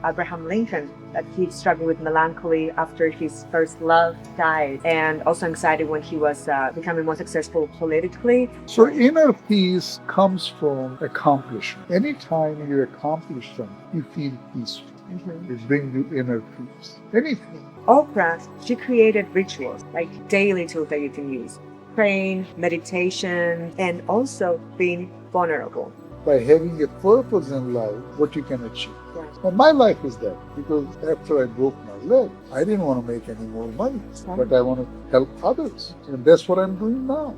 Abraham Lincoln, that he struggled with melancholy after his first love died, and also anxiety when he was becoming more successful politically. So inner peace comes from accomplishment. Anytime you accomplish something, you feel peaceful. It brings you inner peace. Anything. Oprah, she created rituals, like daily tools that you can use. Praying, meditation, and also being vulnerable. By having a purpose in life, what you can achieve. Yeah. And my life is that, because after I broke my leg, I didn't want to make any more money, but I want to help others. And that's what I'm doing now,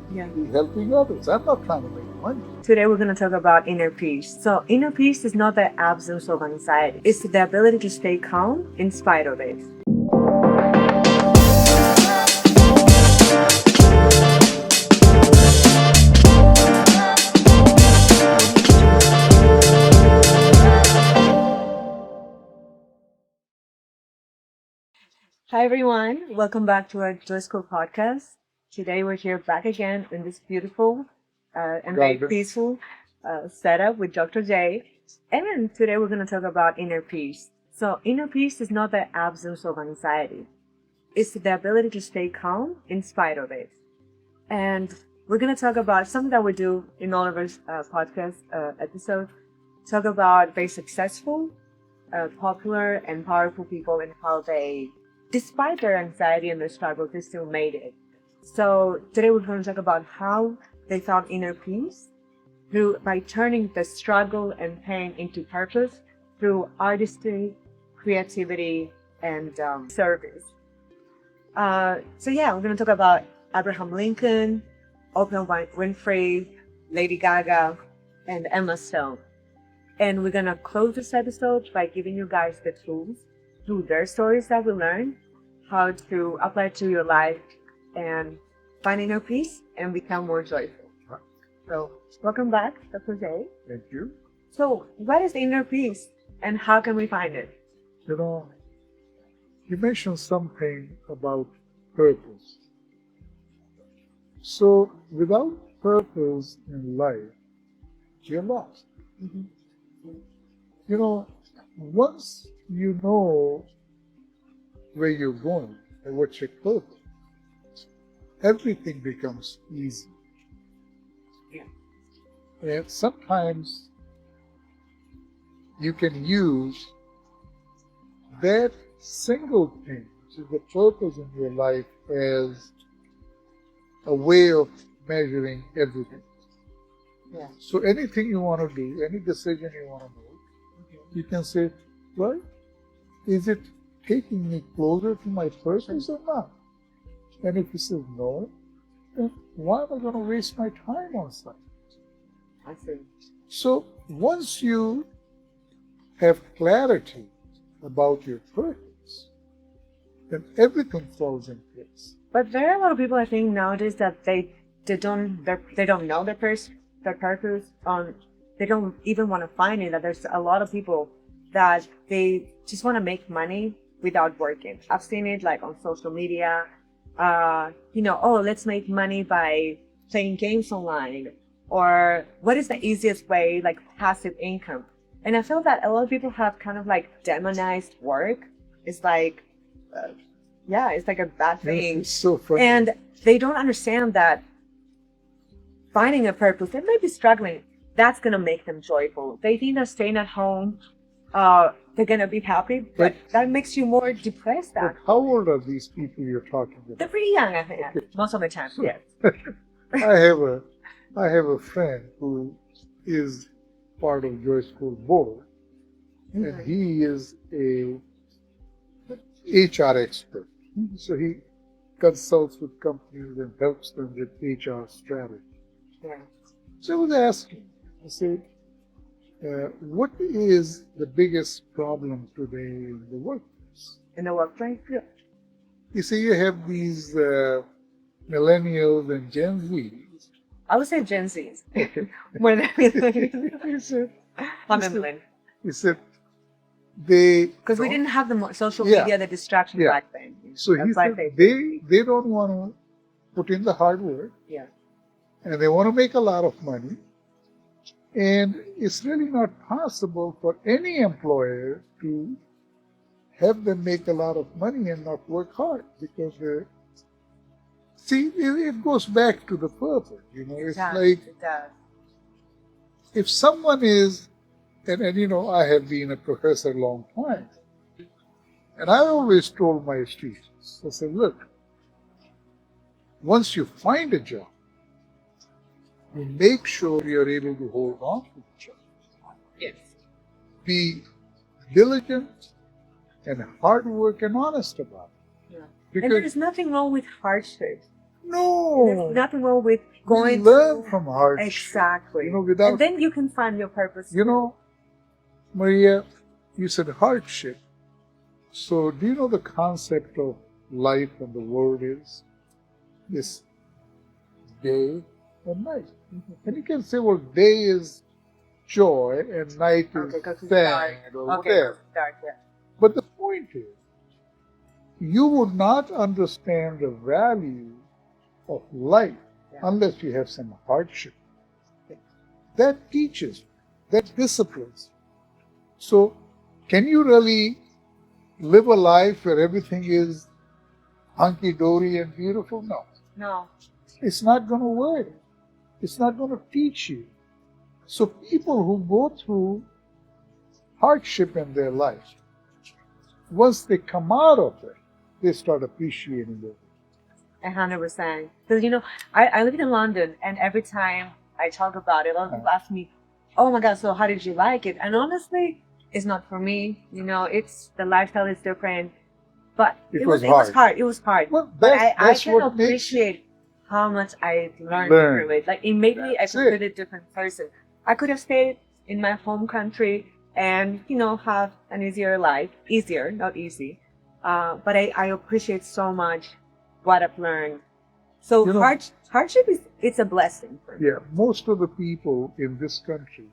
helping others. I'm not trying to make money. Today we're going to talk about inner peace. So inner peace is not the absence of anxiety. It's the ability to stay calm in spite of it. Hi everyone, welcome back to our JoyScore Podcast. Today we're here back again in this beautiful and very peaceful setup with Dr. J. And today we're going to talk about inner peace. So inner peace is not the absence of anxiety. It's the ability to stay calm in spite of it. And we're going to talk about something that we do in all of our podcast episodes. Talk about very successful, popular, and powerful people and how they, despite their anxiety and their struggles, they still made it. So today we're going to talk about how they found inner peace by turning the struggle and pain into purpose through artistry, creativity, and service. We're going to talk about Abraham Lincoln, Oprah Winfrey, Lady Gaga, and Emma Stone. And we're going to close this episode by giving you guys the tools through their stories that we learn, how to apply it to your life and find inner peace and become more joyful. So, welcome back, Dr. J. Thank you. So, what is inner peace and how can we find it? You mentioned something about purpose. So, without purpose in life, you're lost. Once you know where you're going and what's your purpose, everything becomes easy. And sometimes you can use that single thing, which is the purpose in your life, as a way of measuring everything. So anything you want to do, any decision you want to make, you can say, well, is it taking me closer to my purpose or not? And if you say no, then why am I going to waste my time on something? I see. So once you have clarity about your purpose, then everything falls in place. But there are a lot of people, I think, nowadays that they don't know their purpose. They don't even want to find it. That there's a lot of people that they just want to make money without working. I've seen it like on social media. Let's make money by playing games online, or what is the easiest way, like passive income. And I feel that a lot of people have kind of like demonized work. It's like, it's like a bad thing. It's so funny. And they don't understand that finding a purpose, they may be struggling, that's going to make them joyful. They think that staying at home, they're going to be happy, but that makes you more depressed. But how old are these people you're talking about? They're pretty young, I think, most of the time, yes. I have a friend who is part of JoyScore board, and he is a HR expert. So he consults with companies and helps them with HR strategy. So I was asking, I said, what is the biggest problem today in the workplace? In the workplace? Yeah. You see, you have these millennials and Gen Zs. I would say Gen Zs. More than millennials. I'm a millennial. He said, because we didn't have the social media, the distraction back then. So he said they don't want to put in the hard work. Yeah. And they want to make a lot of money. And it's really not possible for any employer to have them make a lot of money and not work hard because see, it goes back to the purpose. It's like It does. if someone is, and I have been a professor a long time, and I always told my students, I said, look, once you find a job, you make sure you're able to hold on to the job. Yes. Be diligent and hard work and honest about it. Yeah. Because And there's nothing wrong with hardship. no, There's nothing wrong with we going learn through. from hardship. Exactly. Without, and then you can find your purpose. Maria, you said hardship. So do you know the concept of life and the world is? This day and night. And you can say, well, day is joy and night is sad or whatever. Dark, yeah. But the point is, you would not understand the value of life unless you have some hardship. That teaches, that disciplines. So, can you really live a life where everything is hunky-dory and beautiful? No. No. It's not going to work. It's not going to teach you. So people who go through hardship in their life, once they come out of it, they start appreciating it. 100%. Because, I live in London, and every time I talk about it, a lot of people ask me, oh my God, so how did you like it? And honestly, it's not for me. It's the lifestyle is different. But it was hard. It was hard. Well, but I can appreciate how much I learned through it. Like, it made me a completely different person. I could have stayed in my home country and, have an easier life. Easier, not easy. But I appreciate so much what I've learned. So hardship it's a blessing for me. Yeah, most of the people in this country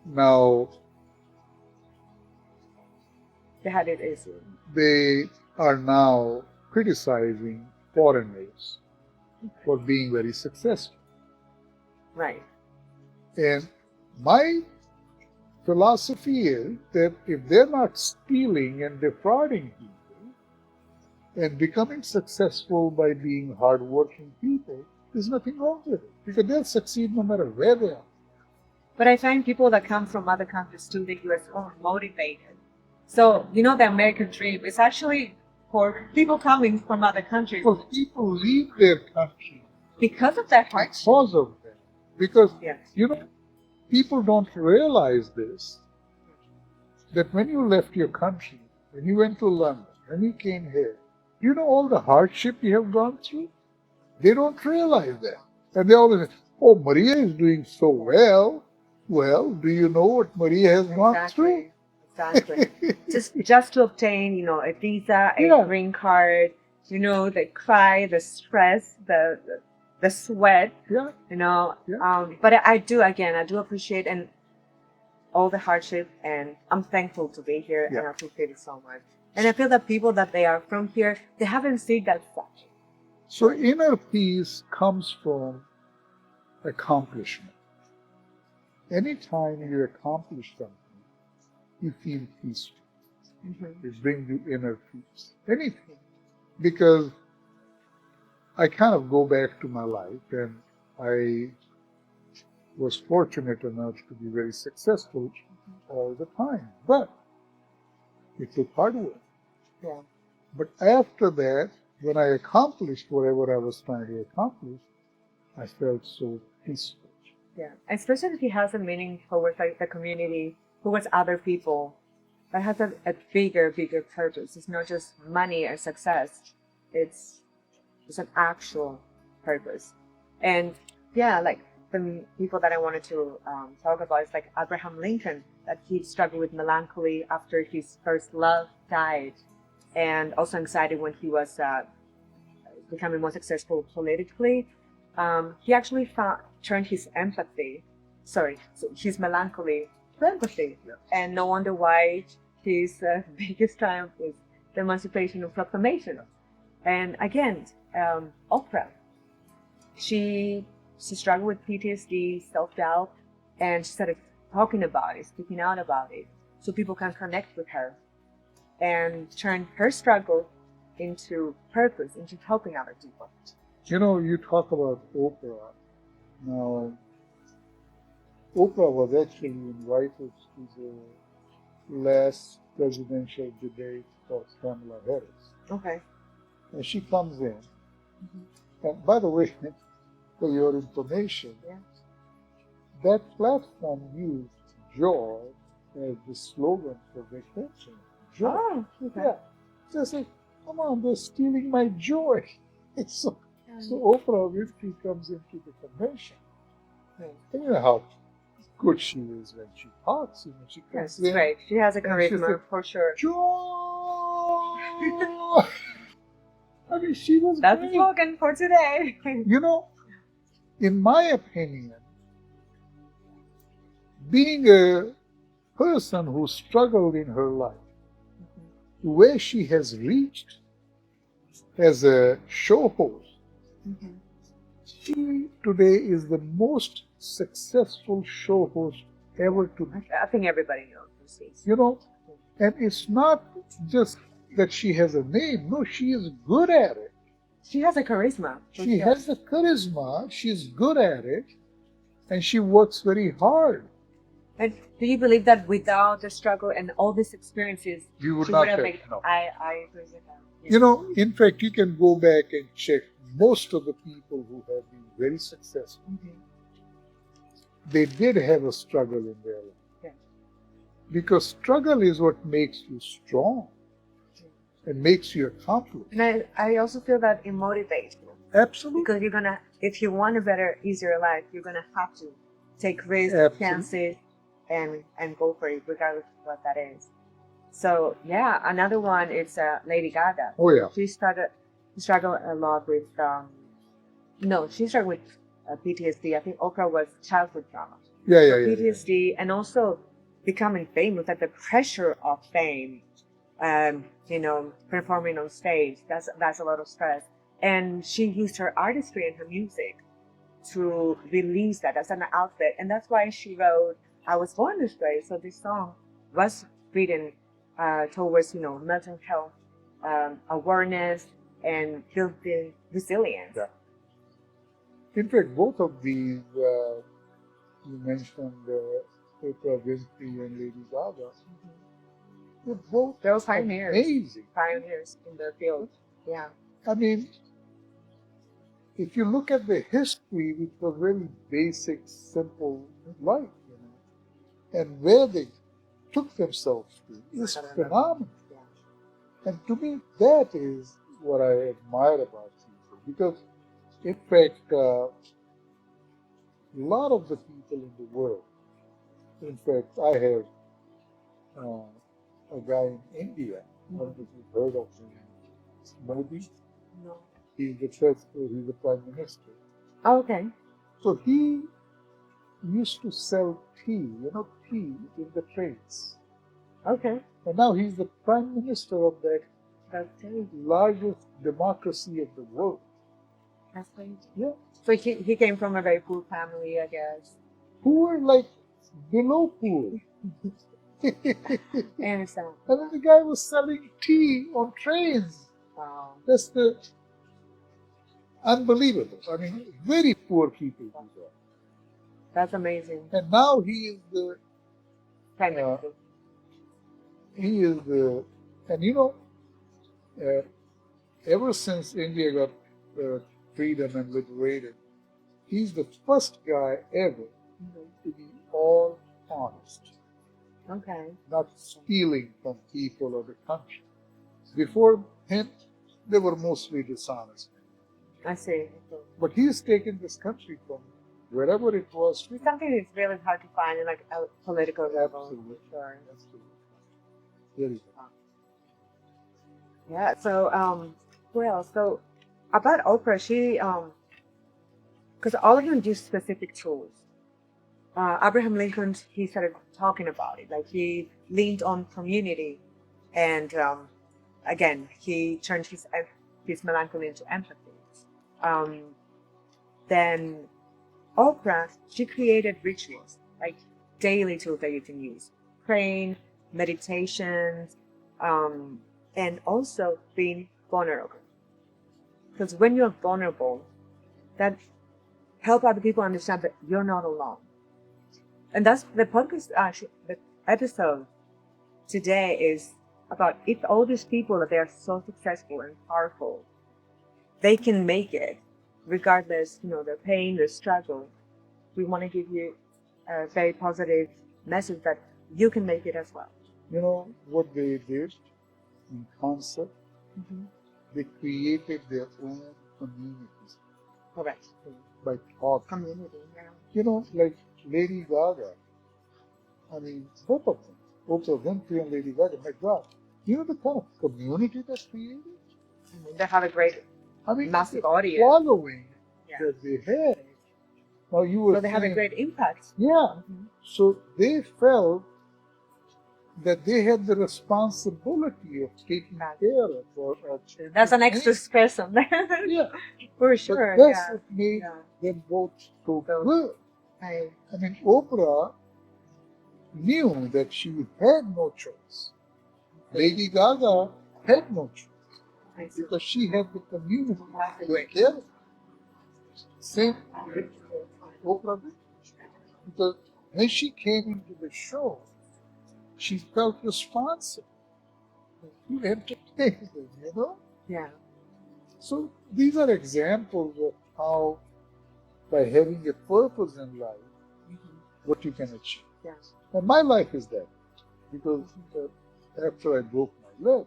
now they are now criticizing foreigners for being very successful. Right. And my philosophy is that if they're not stealing and defrauding people and becoming successful by being hardworking people, there's nothing wrong with it. Because they'll succeed no matter where they are. But I find people that come from other countries to the US are motivated. So, the American dream is actually for people coming from other countries. Well, people leave their country because of that hardship. Because of that. Because, people don't realize this, that when you left your country, when you went to London, when you came here, you know all the hardship you have gone through? They don't realize that. And they always say, oh, Maria is doing so well. Well, do you know what Maria has gone through? Exactly. just to obtain, a visa, a green card, the cry, the stress, the sweat, but I do appreciate and all the hardship, and I'm thankful to be here and I appreciate it so much. And I feel that people that they are from here, they haven't seen that such. So inner peace comes from accomplishment. Anytime you accomplish something, you feel peaceful. It brings you inner peace. Anything. Because I kind of go back to my life, and I was fortunate enough to be very successful all the time. But it took hard work. Yeah. But after that, when I accomplished whatever I was trying to accomplish, I felt so peaceful. Yeah, especially if it has a meaning towards the community, towards other people. That has a bigger purpose. It's not just money or success. It's an actual purpose. And like the people that I wanted to talk about is like Abraham Lincoln, that he struggled with melancholy after his first love died, and also anxiety when he was becoming more successful politically. He actually turned his melancholy to empathy. Yes. And no wonder why his biggest triumph was the Emancipation of Proclamation. And again, Oprah, she struggled with PTSD, self-doubt, and she started talking about it, speaking out about it, so people can connect with her. and turned her struggle into purpose, into helping other people. You know, you talk about Oprah. Now, Oprah was actually invited to the last presidential debate of Kamala Harris. Okay. And she comes in. Mm-hmm. And by the way, for your information, Yeah. that platform used joy as the slogan for their campaign. Joy. Oh, okay. Yeah. Just like, come on, they're stealing my joy. So Oprah Winfrey comes into the convention. And you know how good she is when she talks. You know, she comes in. Right. She has a and she's charisma like, for sure. Joy! I mean, she was That's great. the slogan for today. You know, in my opinion, being a person who struggled in her life, where she has reached as a show host, she today is the most successful show host ever to be. I think everybody knows this. You know, and it's not just that she has a name. No, she is good at it. She has a charisma. She has the charisma. She's good at it, and she works very hard. And do you believe that without the struggle and all these experiences, You would she not would have have. made? No. I agree with that. Yeah. You know, in fact, you can go back and check most of the people who have been very successful. They did have a struggle in their life. Yeah. Because struggle is what makes you strong and makes you accomplish. And I also feel that it motivates you. Absolutely. Because if you want a better, easier life, you're gonna have to take risks, Absolutely. chances, and go for it, regardless of what that is. So yeah, another one is Lady Gaga. Oh yeah. She struggled a lot with she struggled with PTSD. I think Oprah was childhood trauma. Yeah. PTSD and also becoming famous, like the pressure of fame, performing on stage. That's a lot of stress. And she used her artistry and her music to release that as an outlet. And that's why she wrote I Was Born This Way. So this song was written towards, mental health awareness and building resilience. Yeah. In fact, both of these, you mentioned Oprah Winfrey and Lady Gaga, they're both They were pioneers. amazing. Pioneers in their field. Yeah. I mean, if you look at the history, which was very basic, simple life, and where they took themselves to, is phenomenal. Yeah. And to me, that is what I admire about people. Because, in fact, a lot of the people in the world, in fact, I have a guy in India, I don't know if you've heard of him, Modi. No. He's the Prime Minister. Oh, okay. So he used to sell tea, tea in the trains. Okay. And now he's the Prime Minister of that That's largest democracy in the world. That's great. Yeah. So he came from a very poor family, I guess. Poor, like below poor. I understand. And then the guy was selling tea on trains. Wow. That's the unbelievable. I mean, very poor people do that. That's amazing. And now he is the, Prime Minister. ever since India got freedom and liberated, he's the first guy ever to be all honest. Okay. Not stealing from people or the country. Before him, they were mostly dishonest. I see. But he's taken this country from wherever it was. It's something that's really hard to find in like a political level. Absolutely. Sure. Absolutely. Very good. Yeah. So so about Oprah, she because all of them do specific tools. Abraham Lincoln, he started talking about it. Like he leaned on community, and again, he turned his melancholy into empathy. Then Oprah, she created rituals, like daily tools that you can use: praying, meditations, and also being vulnerable. Because when you're vulnerable, that help other people understand that you're not alone. And that's the podcast, actually, the episode today is about if all these people that they are so successful and powerful, they can make it regardless, their pain, their struggle. We want to give you a very positive message that you can make it as well. You know what they did in concept? Mm-hmm. They created their own communities Correct. by talking. Community, yeah. Like Lady Gaga. I mean, both of them, Oprah Winfrey and Lady Gaga, my God. You know the kind of community that's created? They have a great, massive audience. Following Yeah. that they have. Now you were So they have a great impact. Yeah. Mm-hmm. So they felt that they had the responsibility of taking care of or that's an extra person. Yeah. For sure. But that's what made them both so good. Right. I mean, Oprah knew that she had no choice. Lady Gaga had no choice because she had the community to take care of. Same with Oprah Winfrey. Because when she came into the show, she felt responsible to entertain them, Yeah. So these are examples of how, by having a purpose in life, what you can achieve. Yeah. And my life is that. Because after I broke my leg,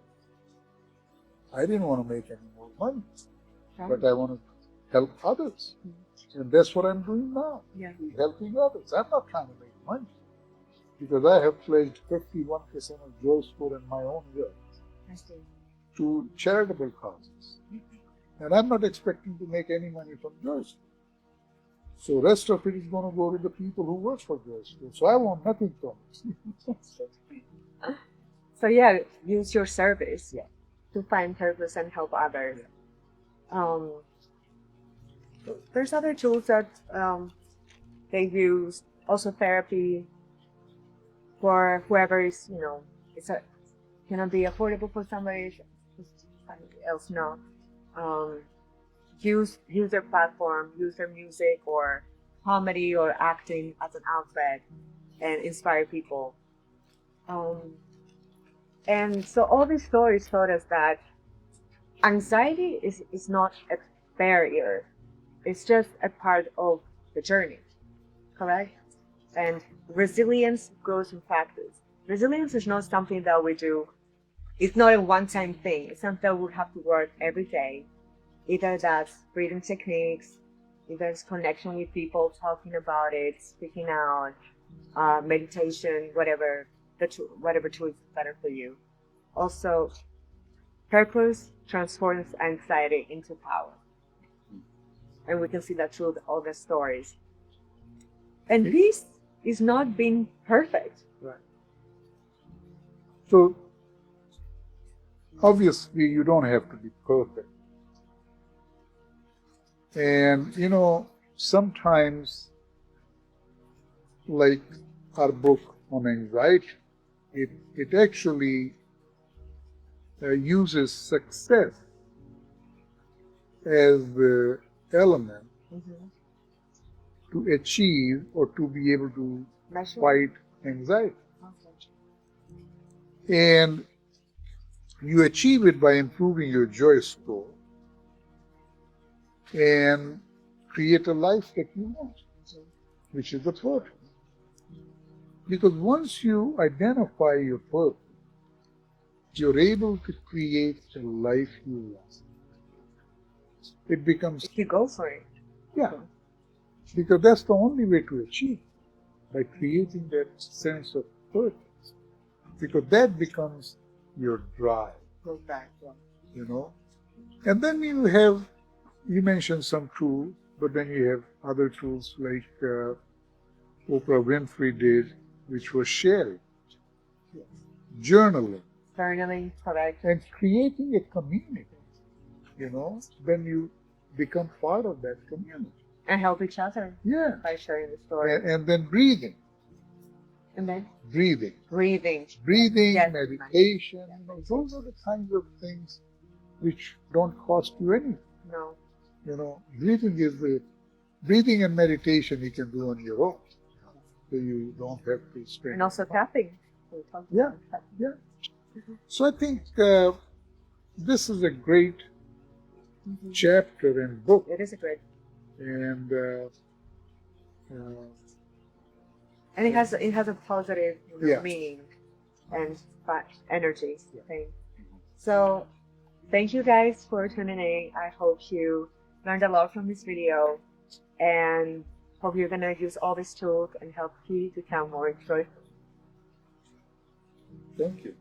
I didn't want to make any more money. But I want to help others. And that's what I'm doing now. Yeah. Helping others. I'm not trying to make money. Because I have pledged 51% of JoyScore in my own will to charitable causes. And I'm not expecting to make any money from JoyScore. So rest of it is going to go to the people who work for JoyScore. So I want nothing from it. So use your service to find purpose and help others. There's other tools that they use, also therapy for whoever is, it's gonna be affordable for somebody else. No, use their platform, use their music or comedy or acting as an outlet and inspire people. And so all these stories taught us that anxiety is not a barrier. It's just a part of the journey, correct? And resilience grows in practice. Resilience is not something that we do. It's not a one-time thing. It's something that we have to work every day. Either that's breathing techniques, either it's connection with people, talking about it, speaking out, meditation, whatever tool is better for you. Also, purpose transforms anxiety into power. And we can see that through all the stories. And this is not being perfect. Right. So, obviously, you don't have to be perfect. And, sometimes, like our book on anxiety, it actually uses success as the element to achieve or to be able to fight anxiety. And you achieve it by improving your JoyScore and create a life that you want, which is the purpose. Because once you identify your purpose, you're able to create a life you want. It becomes... If you go for it. Yeah. Because that's the only way to achieve, by creating that sense of purpose. Because that becomes your drive. Go back. And then you mentioned some tools, but then you have other tools like Oprah Winfrey did, which was sharing, journaling, correct, and creating a community. Then you become part of that community. And help each other. Yeah. By sharing the story. And then breathing. And then breathing. breathing. Breathing, Yes. meditation, Yes. those are the kinds of things which don't cost you anything. No. Breathing and meditation you can do on your own. So you don't have to spend. And also tapping. We talked Yeah, about tapping. yeah. So I think this is a great Mhm. chapter and book, It is a great. and And it has a positive Yeah. meaning and energy Yeah. thing. So thank you guys for tuning in. I hope you learned a lot from this video, and hope you're gonna use all these tools and help you become more joyful. thank you.